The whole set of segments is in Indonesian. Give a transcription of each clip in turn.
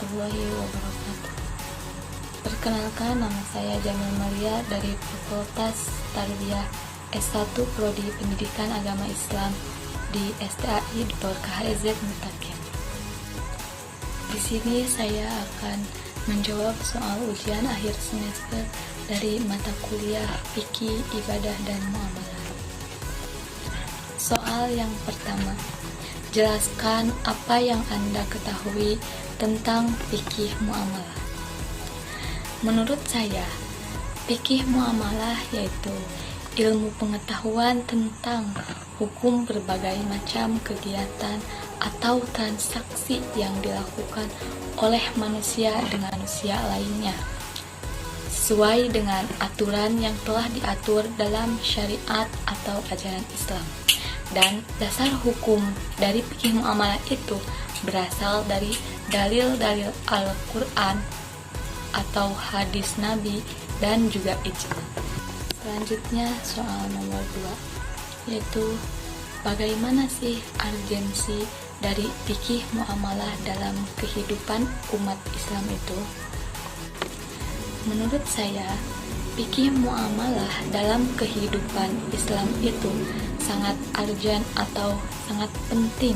warahmatullahi wabarakatuh. Perkenalkan, nama saya Jamil Maria dari Fakultas Tarbiyah S1 Prodi Pendidikan Agama Islam di STAI Dr. KHZ Mutakin. Di sini saya akan menjawab soal ujian akhir semester dari mata kuliah Fikih, Ibadah, dan Muamalah. Soal yang pertama, jelaskan apa yang Anda ketahui tentang fikih muamalah. Menurut saya, fikih muamalah yaitu ilmu pengetahuan tentang hukum berbagai macam kegiatan atau transaksi yang dilakukan oleh manusia dengan manusia lainnya, sesuai dengan aturan yang telah diatur dalam syariat atau ajaran Islam. Dan dasar hukum dari fikih muamalah itu berasal dari dalil-dalil Al-Quran atau hadis Nabi dan juga ijma. Selanjutnya soal nomor 2, yaitu bagaimana sih urgensi dari fikih muamalah dalam kehidupan umat Islam itu? Menurut saya, fikih muamalah dalam kehidupan Islam itu sangat urgent atau sangat penting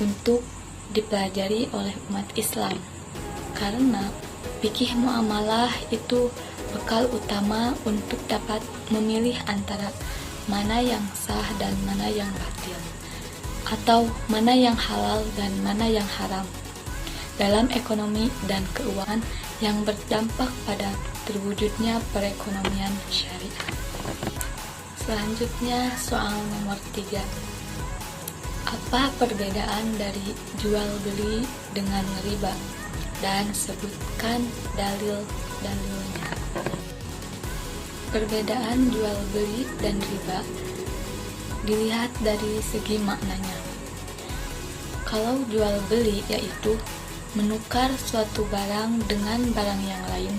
untuk dipelajari oleh umat Islam, karena fikih muamalah itu bekal utama untuk dapat memilih antara mana yang sah dan mana yang batil, atau mana yang halal dan mana yang haram dalam ekonomi dan keuangan yang berdampak pada terwujudnya perekonomian syariah. Selanjutnya soal nomor 3. Apa perbedaan dari jual beli dengan riba? Dan sebutkan dalil-dalilnya. Perbedaan jual beli dan riba dilihat dari segi maknanya. Kalau jual beli yaitu menukar suatu barang dengan barang yang lain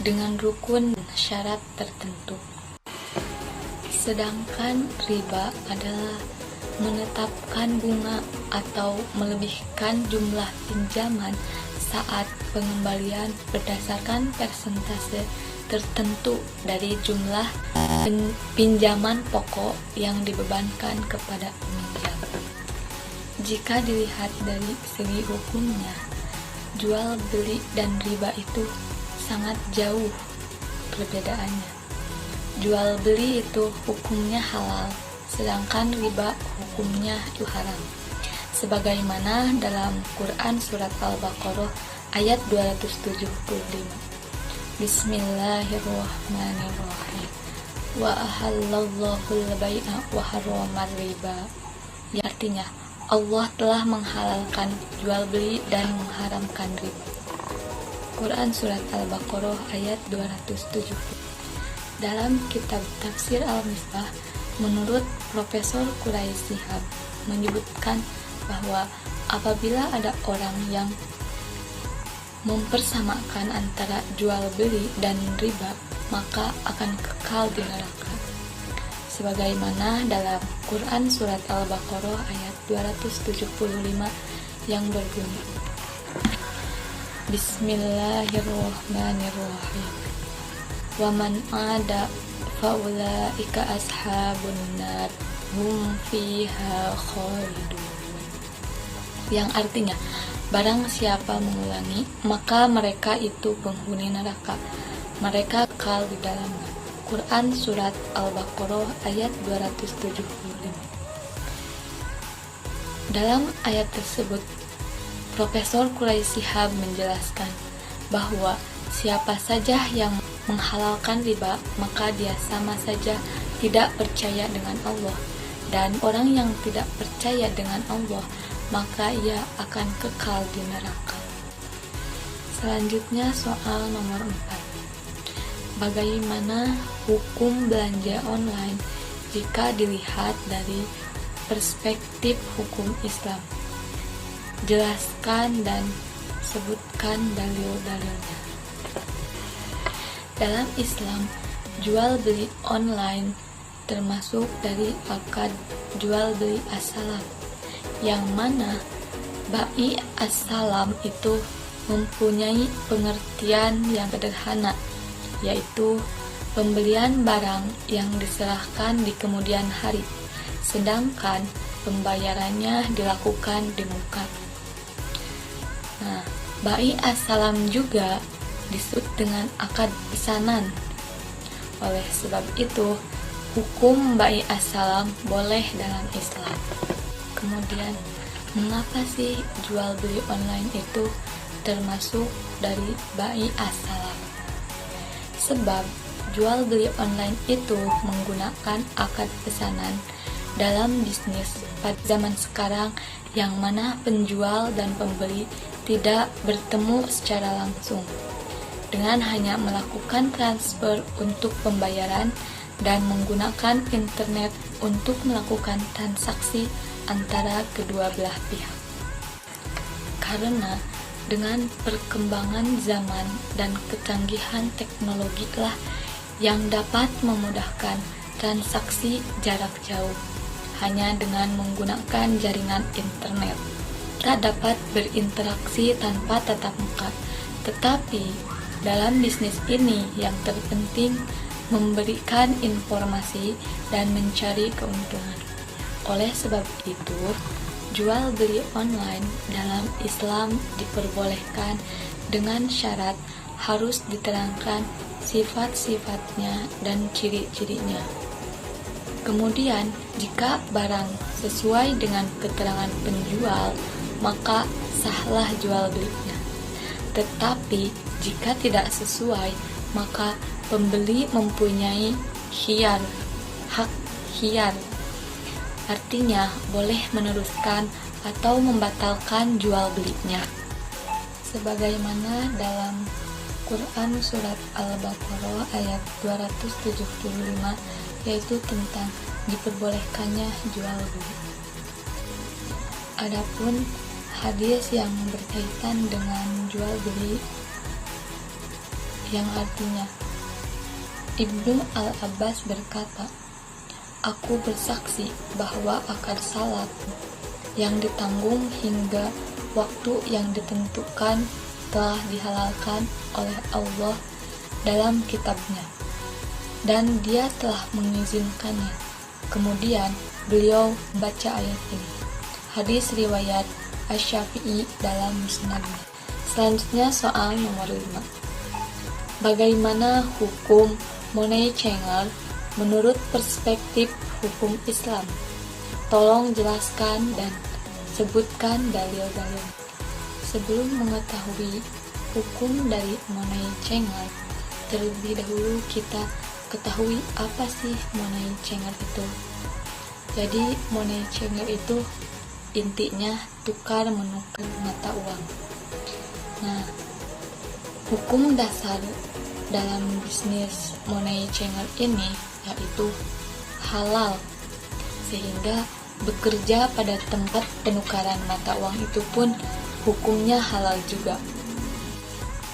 dengan rukun syarat tertentu. Sedangkan riba adalah menetapkan bunga atau melebihkan jumlah pinjaman saat pengembalian berdasarkan persentase tertentu dari jumlah pinjaman pokok yang dibebankan kepada peminjam. Jika dilihat dari segi hukumnya, jual beli dan riba itu sangat jauh perbedaannya. Jual beli itu hukumnya halal, sedangkan riba hukumnya itu haram. Sebagaimana dalam Quran surat Al-Baqarah ayat 275. Bismillahirrahmanirrahim. Wa ahallallahu al-bai'a wa harramar riba. Yang artinya, Allah telah menghalalkan jual beli dan mengharamkan riba. Quran surat Al-Baqarah ayat 270. Dalam kitab Tafsir Al-Misbah, menurut Profesor Quraisy Shihab menyebutkan bahwa apabila ada orang yang mempersamakan antara jual beli dan riba, maka akan kekal di neraka. Sebagaimana dalam Quran surat Al-Baqarah ayat 275 yang berbunyi, Bismillahirrahmanirrahim. Wa man ada faulaika ashabun nar hum fiha khalidun. Yang artinya, barang siapa mengulangi, maka mereka itu penghuni neraka, mereka kekal di dalamnya. Quran surat Al-Baqarah ayat 275. Dalam ayat tersebut, Profesor Quraisy Shihab menjelaskan bahwa siapa saja yang menghalalkan riba, maka dia sama saja tidak percaya dengan Allah, dan orang yang tidak percaya dengan Allah, maka ia akan kekal di neraka. Selanjutnya soal nomor 4. Bagaimana hukum belanja online jika dilihat dari perspektif hukum Islam? Jelaskan dan sebutkan dalil-dalilnya. Dalam Islam, jual beli online termasuk dari akad jual beli as-salam, yang mana Bai assalam itu mempunyai pengertian yang sederhana, yaitu pembelian barang yang diserahkan di kemudian hari, sedangkan pembayarannya dilakukan di muka. Nah, bai assalam juga disebut dengan akad pesanan. Oleh sebab itu, hukum bai assalam boleh dalam Islam. Kemudian, mengapa sih jual beli online itu termasuk dari bai assalam? Sebab jual beli online itu menggunakan akad pesanan dalam bisnis pada zaman sekarang, yang mana penjual dan pembeli tidak bertemu secara langsung, dengan hanya melakukan transfer untuk pembayaran dan menggunakan internet untuk melakukan transaksi antara kedua belah pihak. Karena dengan perkembangan zaman dan kecanggihan teknologi lah yang dapat memudahkan transaksi jarak jauh hanya dengan menggunakan jaringan internet. Tak dapat berinteraksi tanpa tatap muka. Tetapi dalam bisnis ini yang terpenting memberikan informasi dan mencari keuntungan. Oleh sebab itu, jual beli online dalam Islam diperbolehkan dengan syarat harus diterangkan sifat-sifatnya dan ciri-cirinya. Kemudian, jika barang sesuai dengan keterangan penjual, maka sahlah jual belinya. Tetapi, jika tidak sesuai, maka pembeli mempunyai hak khiyar. Artinya, boleh meneruskan atau membatalkan jual belinya. Sebagaimana dalam Quran Surat Al-Baqarah ayat 275, yaitu tentang diperbolehkannya jual beli. Adapun hadis yang berkaitan dengan jual beli, yang artinya Ibnu Al-Abbas berkata, "Aku bersaksi bahwa akad salat yang ditanggung hingga waktu yang ditentukan telah dihalalkan oleh Allah dalam kitabnya, dan dia telah mengizinkannya." Kemudian beliau baca ayat ini. Hadis riwayat Asy-Syafi'i dalam Musnadnya. Selanjutnya soal nomor 5. Bagaimana hukum money changer menurut perspektif hukum Islam? Tolong jelaskan dan sebutkan dalil-dalil. Sebelum mengetahui hukum dari money changer, terlebih dahulu kita ketahui apa sih money changer itu. Jadi money changer itu intinya tukar menukar mata uang. Nah, hukum dasar dalam bisnis money changer ini yaitu halal, sehingga bekerja pada tempat penukaran mata uang itu pun hukumnya halal juga.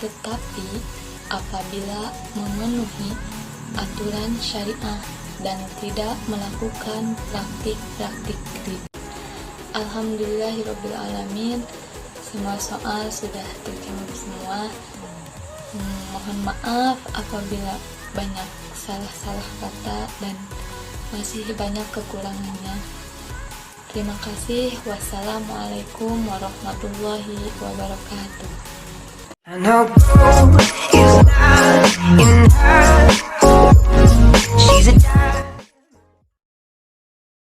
Tetapi apabila memenuhi aturan syariah dan tidak melakukan praktik-praktik riba. Alhamdulillahirrabbilalamin, semua soal sudah terjawab semua. Mohon maaf apabila banyak salah-salah kata dan masih banyak kekurangannya. Terima kasih. Wassalamualaikum warahmatullahi wabarakatuh.